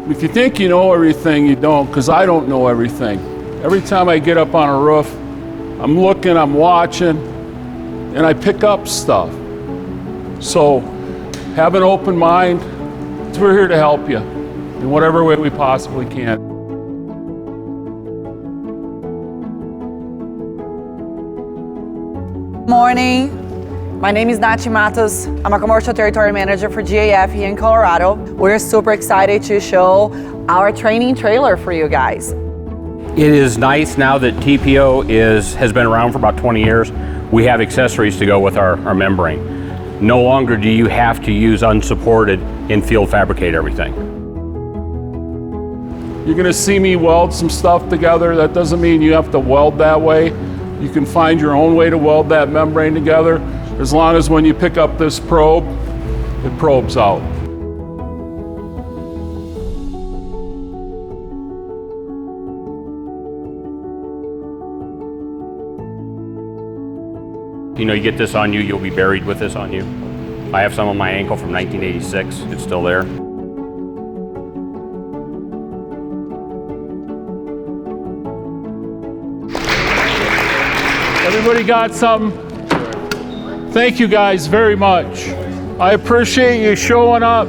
If you think you know everything, you don't, because I don't know everything. Every time I get up on a roof, I'm looking, I'm watching, and I pick up stuff. So have an open mind. We're here to help you in whatever way we possibly can. Morning. My name is Nachi Matos. I'm a commercial territory manager for GAF here in Colorado. We're super excited to show our training trailer for you guys. It is nice now that TPO has been around for about 20 years. We have accessories to go with our membrane. No longer do you have to use unsupported in-field fabricate everything. You're gonna see me weld some stuff together. That doesn't mean you have to weld that way. You can find your own way to weld that membrane together, as long as when you pick up this probe, it probes out. You know, you get this on you, you'll be buried with this on you. I have some on my ankle from 1986. It's still there. Everybody got something? Thank you guys very much. I appreciate you showing up.